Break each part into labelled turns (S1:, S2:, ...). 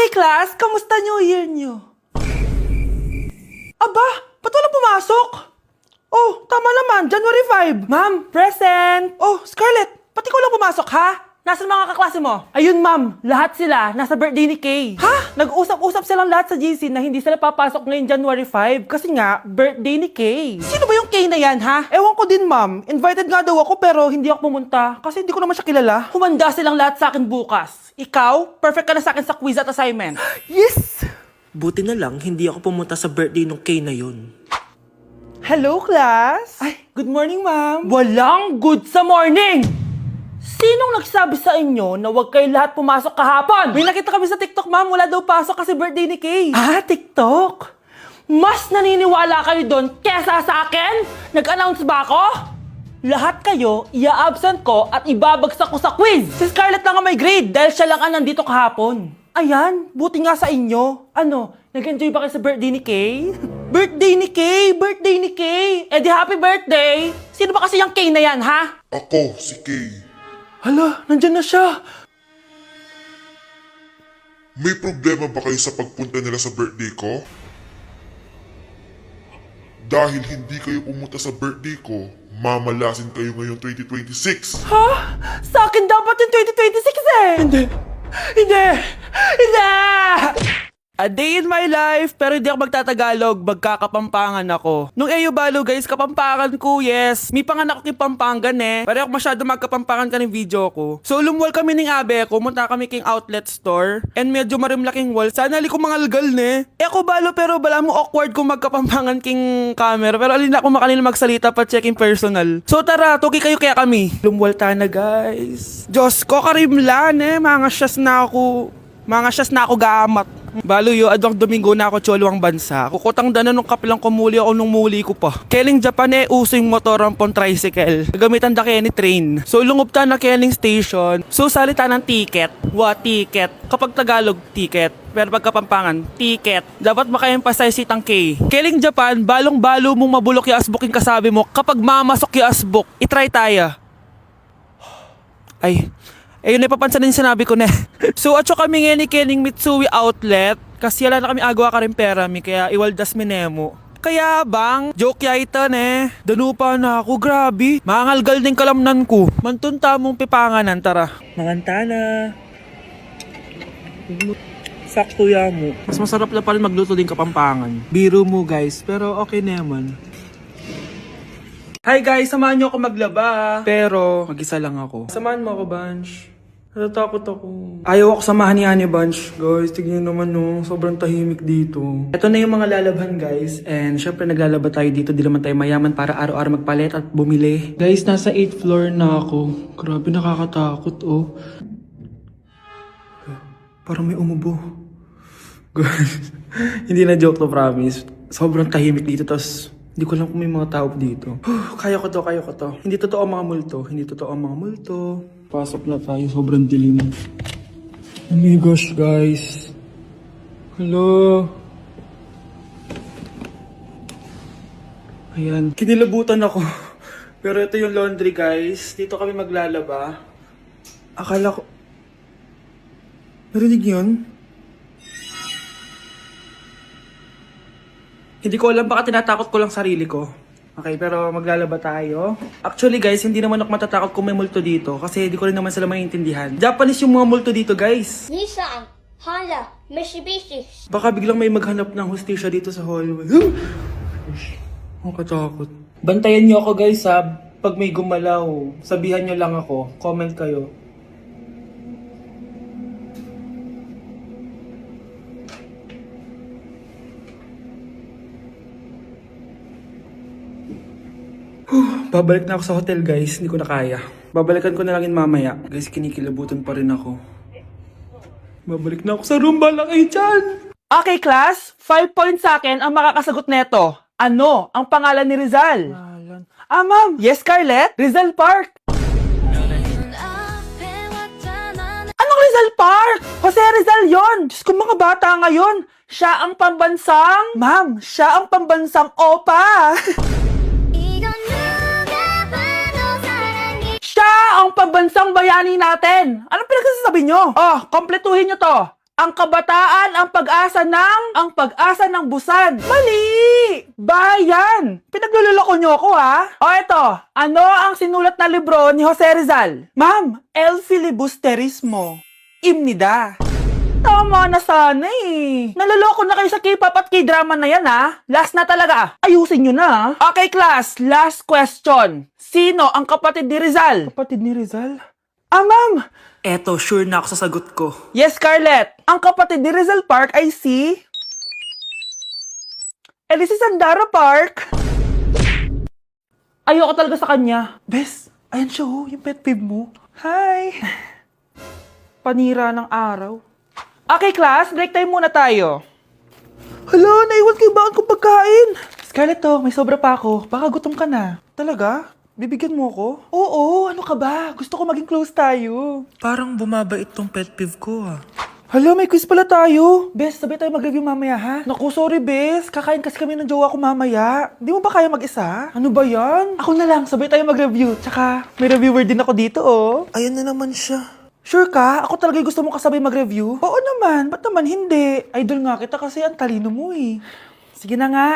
S1: Okay, class, kamusta New Year niyo? Aba, ba't walang pumasok? Oh, tama naman, January 5. Ma'am, present! Oh, Scarlett, pati ko lang pumasok, ha? Nasaan mga kaklase mo? Ayun, ma'am, lahat sila nasa birthday ni Kay. Ha? Nag-usap-usap silang lahat sa GC na hindi sila papasok ngayong January 5 kasi nga, birthday ni Kay. Sino ba yung Kay na yan, ha? Ewan ko din, ma'am. Invited nga daw ako pero hindi ako pumunta kasi hindi ko naman siya kilala. Humanda silang lahat sa akin bukas. Ikaw, perfect ka na sa akin sa quiz at assignment. Yes!
S2: Buti na lang, hindi ako pumunta sa birthday nung Kay na yun.
S1: Hello, class! Ay, good morning, ma'am. Walang good sa morning! Sinong nagsabi sa inyo na huwag kayo lahat pumasok kahapon? May nakita kami sa TikTok, ma'am. Wala daw pasok kasi birthday ni Kay. Ah, TikTok? Mas naniniwala kayo doon kesa sa akin? Nag-announce ba ako? Lahat kayo, ia-absent ko at ibabagsak ko sa quiz. Si Scarlett lang ang may grade dahil siya lang ang nandito kahapon. Ayan, buti nga sa inyo. Ano, nag-enjoy ba kayo sa birthday ni Kay? Birthday ni Kay! Birthday ni Kay! Eh di happy birthday! Sino ba kasi yung Kay na yan, ha?
S3: Ako, si Kay.
S1: Hala, nandyan na siya.
S3: May problema ba kayo sa pagpunta nila sa birthday ko? Dahil hindi kayo pumunta sa birthday ko, mamalasin kayo ngayong 2026.
S1: Ha? Sa akin dapat yung 2026 eh! Hindi! Hindi! Hindi! A day in my life, pero hindi ako magtatagalog, magkakapampangan ako. Nung AU Balo guys, kapampangan ko, yes. May panganak ko kay Pampangan eh. Pero ako masyado magkapampangan ka ng video ko. So lumwal kami ng abe ko, munta kami king outlet store. And medyo marimlaking wall. Sana li ko mangalgal ne. Eh ako Balo pero bala mo awkward kung magkapampangan king camera. Pero alin ako makanila magsalita pa checking personal. So tara, tugi kayo kaya kami. Lumwal ta na guys. Diyos ko, karimlan eh. Mga syas na ako gamat. Balo yo, adwang Domingo na ako cholo ang bansa. Kukutang dana nung kapilang kumuli ako nung muli ko pa. Keling Japan eh, uso yung motor ang pon tricycle. Gamitan da kaya ni train. So lungop ta na Keling station. So salita ng ticket. Ticket. Kapag Tagalog, ticket. Pero pag Kapampangan, ticket. Dapat maka-emphasize itang K. Keling Japan, balong-balo mong mabulok yung asbok yung kasabi mo. Kapag mamasok yung asbok, itry tayo. Ay, ayun na ipapansin din sinabi ko na. So atso kami ngayon ni Kening Mitsui Outlet. Kasi wala na kami agawa ka rin pera mi. Kaya iwaldas mi nemo. Kaya bang, joke ya ito ne. Danupa na ako, grabe. Mangalgal din kalamnan ko. Mantunta mong pipanganan, tara. Manganta na. Sakto ya mo. Mas masarap na pa rin magluto din Kapampangan. Biro mo guys, pero okay naman. Hi guys, samahan niyo ako maglaba. Pero, mag-isa lang ako. Samahan mo ako, Bunch. Natatakot ako. Ayaw ako samahan ni Annie, Bunch. Guys, tignan naman no, sobrang tahimik dito. Ito na yung mga lalaban guys. And syempre naglalaba tayo dito. Di naman tayo mayaman para araw-araw magpalit at bumili. Guys, nasa 8th floor na ako. Grabe, nakakatakot oh. Parang may umubo. Guys, hindi na joke to, promise. Sobrang tahimik dito, tas hindi ko lang kung may mga tao dito. Kaya ko to. Hindi totoo ang mga multo. Pasok na tayo, sobrang dilim. Oh my gosh, guys. Hello. Ayan, kinilabutan ako. Pero ito yung laundry, guys. Dito kami maglalaba. Akala ko... Narinig yun? Hindi ko alam, baka tinatakot ko lang sarili ko. Okay, pero maglalaba tayo. Actually guys, hindi naman ako matatakot kung may multo dito kasi hindi ko rin naman sila maintindihan. Japanese yung mga multo dito guys.
S4: Nissan, Honda, Mitsubishi.
S1: Baka biglang may maghanap ng hustisya dito sa hallway. Ang katakot. Bantayan niyo ako guys ha. Pag may gumalaw, sabihan niyo lang ako. Comment kayo. Babalik na ako sa hotel guys, hindi ko na kaya. Babalikan ko na lang yun mamaya. Guys, kinikilabutan pa rin ako. Babalik na ako sa room, bala kayo dyan! Okay class, 5 points sa akin ang makakasagot neto. Ano ang pangalan ni Rizal? Ma'am! Yes, Scarlett? Rizal Park! Anong Rizal Park? Jose Rizal yon. Diyos ko, mga bata ngayon. Siya ang pambansang... Ma'am, siya ang pambansang opa! Siya ang pambansang bayani natin. Anong pinagsasabi nyo? Oh, kompletuhin nyo to. Ang kabataan, ang pag-asa ng busan. Mali! Bayan! Pinagluloko niyo ako, ha? O eto, ano ang sinulat na libro ni Jose Rizal? Ma'am, El Filibusterismo. Imnida. Tama na sana eh. Naloloko na kayo sa K-pop at K-drama na yan, ha? Last na talaga. Ayusin nyo na. Okay, class. Last question. Sino ang kapatid ni Rizal? Kapatid ni Rizal? Ah, ma'am!
S2: Eto, sure na ako sa sagot ko.
S1: Yes, Scarlett. Ang kapatid ni Rizal Park ay si... Elise Sandara Park. Ayoko talaga sa kanya. Bes, ayan siya oh, yung pet peeve mo. Hi! Panira ng araw. Okay, class. Break time muna tayo. Hala, naiwan kayo ba akong pagkain? Scarlett, may sobra pa ako. Baka gutom ka na. Talaga? Bibigyan mo ako? Oo, ano ka ba? Gusto ko maging close tayo.
S2: Parang bumabait tong pet peeve ko
S1: Hala, may quiz pala tayo. Bes, sabay tayo mag-review mamaya, ha? Naku, sorry, Bes. Kakain kasi kami ng jowa ko mamaya. Di mo ba kaya mag-isa? Ano ba yan? Ako na lang, sabay tayo mag-review. Tsaka, may reviewer din ako dito, oh.
S2: Ayan na naman siya.
S1: Sure ka? Ako talaga gusto mo kasabay mag-review? Oo naman. Ba't naman hindi? Idol nga kita kasi ang talino mo, eh. Sige na nga.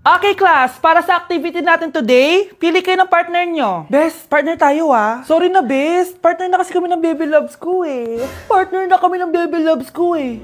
S1: Okay, class. Para sa activity natin today, pili kayo ng partner nyo. Best, partner tayo ah. Sorry na, best. Partner na kasi kami ng baby loves ko eh. Partner na kami ng baby loves ko eh.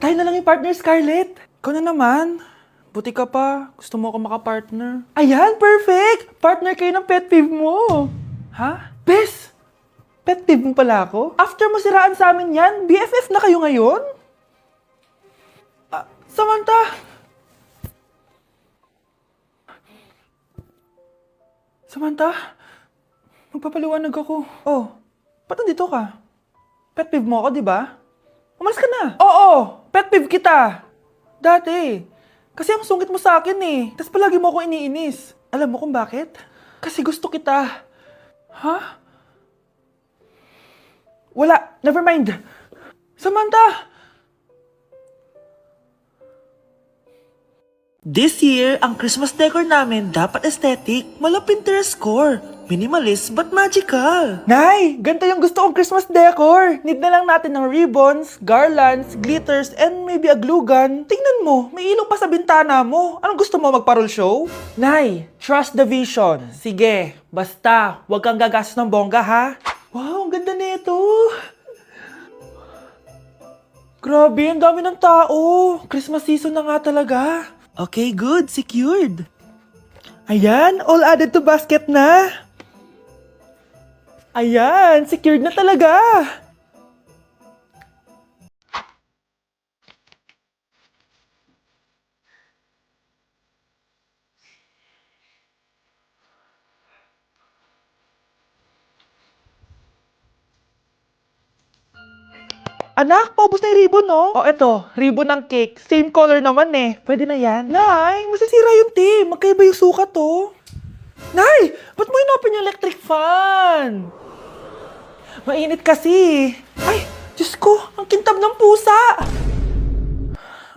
S1: Tayo na lang yung partner, Scarlett. Ikaw na naman. Buti ka pa. Gusto mo ako makapartner. Ayan, perfect. Partner kayo ng pet peeve mo. Ha? Best, pet peeve mo pala ako? After mo siraan sa amin yan, BFF na kayo ngayon? Samantha! Samantha, magpapaliwanag ako. Oh, ba't nandito ka? Pet peeve mo ako, di ba? Umalis ka na. Oo, pet peeve kita. Dati. Kasi ang sungit mo sa akin eh. Tapos palagi mo ako iniinis. Alam mo kung bakit? Kasi gusto kita. Ha? Wala, never mind. Samantha!
S2: This year, ang Christmas decor namin dapat aesthetic, mala Pinterest score, minimalist but magical.
S1: Nay, ganito yung gusto kong Christmas decor. Need na lang natin ng ribbons, garlands, glitters, and maybe a glue gun. Tingnan mo, may ilaw pa sa bintana mo. Anong gusto mo, mag-parol show? Nay, trust the vision. Sige, basta, huwag kang gagastos ng bongga, ha? Wow, ang ganda nito. Grabe, ang dami ng tao. Christmas season na nga talaga.
S2: Okay, good. Secured.
S1: Ayan, all added to basket na. Ayan, secured na talaga. Anak, paubos na yung ribbon, no? O, eto, ribbon ng cake. Same color naman eh. Pwede na yan. Nay, masasira yung tea. Magkaiba yung sukat, oh. Nay, ba't mo inopin yung electric fan? Mainit kasi. Ay, Diyos ko, ang kintab ng pusa.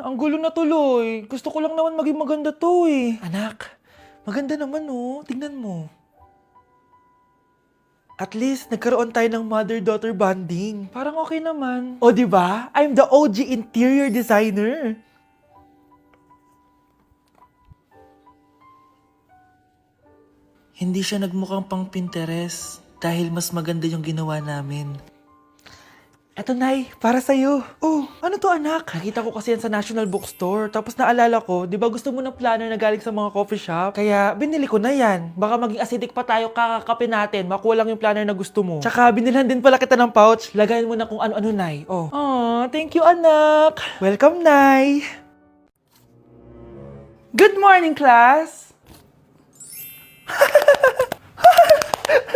S1: Ang gulo na tuloy. Gusto ko lang naman maging maganda to eh. Anak, maganda naman oh. Tingnan mo. At least, nagkaroon tayo ng mother-daughter bonding. Parang okay naman. O, di ba? I'm the OG interior designer.
S2: Hindi siya nagmukhang pang Pinterest dahil mas maganda yung ginawa namin.
S1: Eto, Nay, para sa'yo. Oh, ano to, anak? Nakita ko kasi yan sa National Bookstore. Tapos naalala ko, di ba gusto mo ng planner na galing sa mga coffee shop? Kaya binili ko na yan. Baka maging acidic pa tayo kakakapin natin. Makuha lang yung planner na gusto mo. Tsaka binilhan din pala kita ng pouch. Lagayan mo na kung ano-ano, Nay. Oh. Aw, thank you, anak. Welcome, Nay. Good morning, class.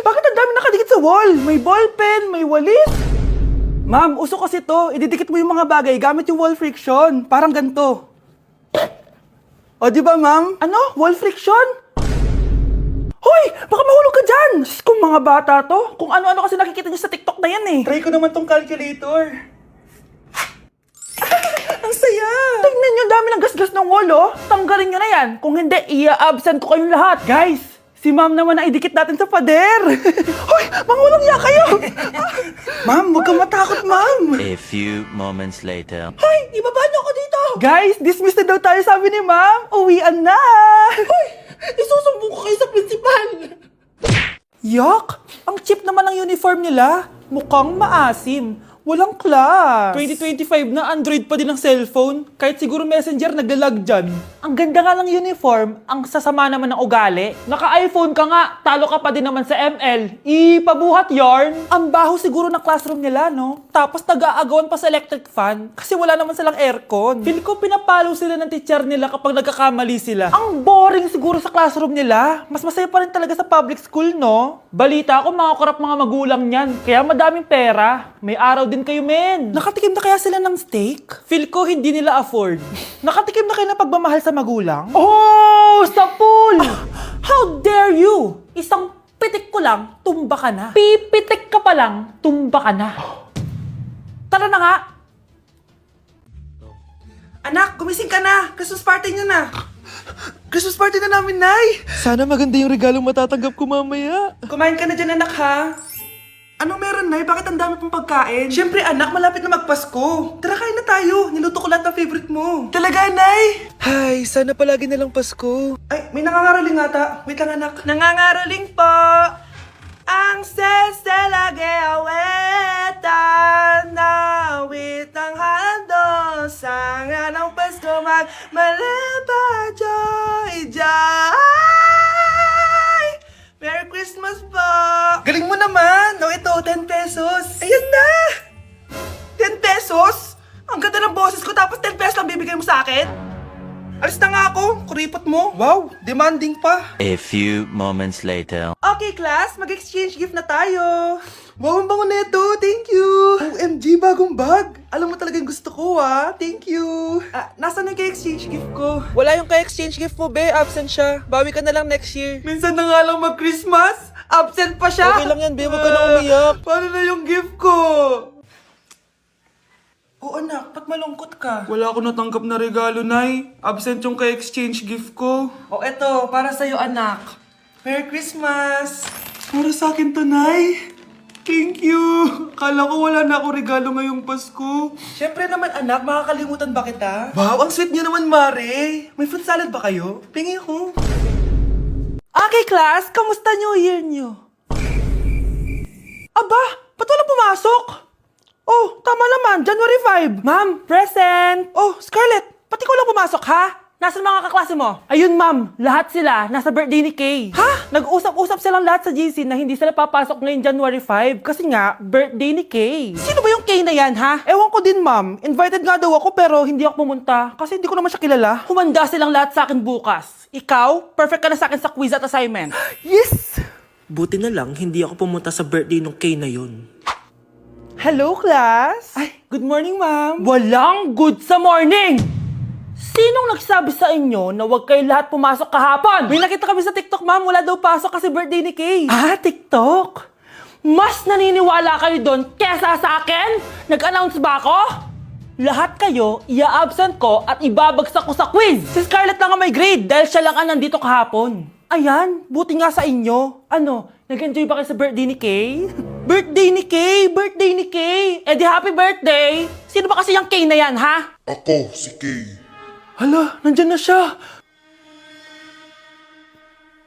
S1: Bakit ang dami nakadikit sa wall? May ballpen, may walis. Ma'am, uso kasi to. Ididikit mo yung mga bagay gamit yung wall friction. Parang ganito. O, di ba, ma'am? Ano? Wall friction? Hoy! Baka mahulog ka dyan! Kung mga bata to, kung ano-ano kasi nakikita niyo sa TikTok na yan eh. Try ko naman tong calculator. Ang saya! Tingnan niyo, dami ng gasgas ng wall, oh. Tanggalin niyo na yan. Kung hindi, i-absent ko kayong lahat. Guys, Si ma'am naman ang idikit natin sa pader. Hoy, mangulang niya kayo. Ma'am, huwag kang matakot, ma'am.
S5: A few moments later.
S1: Hoy, ibaba niyo ako dito. Guys, dismiss na daw tayo, sabi ni ma'am. Uwian na. Hoy, isusumbong ko kayo sa principal. Yuck! Ang cheap naman ng uniform nila. Mukhang maasim. Walang class. 2025 na, Android pa din ang cellphone. Kahit siguro Messenger naglalag dyan. Ang ganda nga ng uniform, ang sasama naman ng ugali. Naka-iPhone ka nga, talo ka pa din naman sa ML. Ipabuhat yarn. Ang baho siguro ng classroom nila, no? Tapos nag-aagawan pa sa electric fan kasi wala naman silang aircon. Feel ko pinapalo sila ng teacher nila kapag nagkakamali sila. Ang boring siguro sa classroom nila. Mas masaya pa rin talaga sa public school, no? Balita ko, mga korap mga magulang niyan. Kaya madaming pera. May araw din kayo, men. Nakatikim na kaya sila ng steak? Feel ko hindi nila afford. Nakatikim na kayo ng pagmamahal sa magulang? Oh, sa pool! How dare you? Isang pitik ko lang, tumba ka na. Pipitik ka pa lang, tumba ka na. Tara na nga. Anak, gumising ka na. Christmas party niyo na. Christmas party na namin, Nay.
S2: Sana maganda yung regalong matatanggap ko mamaya.
S1: Kumain ka na dyan, anak, ha? Anong meron, Nay? Bakit ang dami pong pagkain? Siyempre, anak, malapit na magpasko. Tara, kain na tayo. Niluto ko lahat ng favorite mo. Talaga, Nay?
S2: Ay, sana palagi na lang Pasko.
S1: Ay, may nangangaraling ata. Wait lang, anak. Nangangaraling po. Ang seselage awetan na witang hando sa nga ng Pasko magmalaba joy joy. Merry Christmas po! Galing mo naman! No, ito, 10 pesos. Ayan na! 10 pesos? Ang ganda ng boses ko tapos 10 pesos lang bibigay mo sa akin? Alis na nga ako, kuripot mo. Wow, demanding pa.
S5: A few moments later.
S1: Okay, class, mag-exchange gift na tayo. Wow, ang bango neto. Thank you. OMG, bagong bag. Alam mo talaga yung gusto ko, ah. Thank you. Nasaan yung kay-exchange gift ko?
S2: Wala yung kay-exchange gift mo, be. Absent siya. Bawi ka na lang next year.
S1: Minsan na nga lang mag-Christmas. Absent pa siya.
S2: Okay lang yan, be. Huwag ka na umiyak.
S1: Paano na yung gift ko? Oo, anak. Ba't malungkot ka? Wala ako natanggap na regalo, Nay. Absent yung kay-exchange gift ko. O eto, para sa'yo, anak. Merry Christmas! Para sa akin to, Nay. Thank you! Akala ko wala na ako regalo ngayong Pasko. Siyempre naman, anak. Makakalimutan ba kita? Wow, ang sweet niyo naman, Mare. May fruit salad ba kayo? Pingi ko. Okay, class. Kamusta New Year niyo? Aba, ba't wala pumasok? Oh, tama naman. January 5. Ma'am, present. Oh, Scarlett, pati ko lang pumasok, ha? Nasaan mga kaklase mo? Ayun, ma'am. Lahat sila nasa birthday ni Kay. Ha? Nag-usap-usap silang lahat sa GC na hindi sila papasok ngayong January 5 kasi nga, birthday ni Kay. Sino ba yung Kay na yan, ha? Ewan ko din, ma'am. Invited nga daw ako pero hindi ako pumunta kasi hindi ko naman siya kilala. Humanda silang lahat sa akin bukas. Ikaw, perfect ka na sa akin sa quiz at assignment. Yes!
S2: Buti na lang, hindi ako pumunta sa birthday nung Kay na yun.
S1: Hello, class! Ay, good morning, ma'am. Walang good sa morning! Sinong nagsabi sa inyo na huwag kayo lahat pumasok kahapon? May nakita kami sa TikTok, ma'am. Wala daw pasok kasi birthday ni Kay. Ah, TikTok? Mas naniniwala kayo doon kesa sa akin? Nag-announce ba ako? Lahat kayo, ia-absent ko at ibabagsak ko sa quiz. Si Scarlett lang ang may grade dahil siya lang ang nandito kahapon. Ayan, buti nga sa inyo. Ano, nag-enjoy ba kayo sa birthday ni Kay? Birthday ni Kay! Birthday ni Kay! Eh di happy birthday! Sino ba kasi yung Kay na yan, ha?
S3: Ako, si Kay.
S1: Hala, nandyan na siya.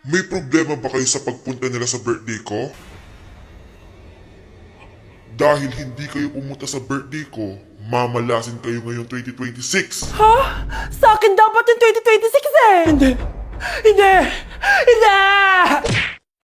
S3: May problema ba kayo sa pagpunta nila sa birthday ko? Dahil hindi kayo pumunta sa birthday ko, mamalasin kayo ngayong 2026.
S1: Ha? Sa akin dapat yung 2026 eh! Hindi! Hindi! Hindi!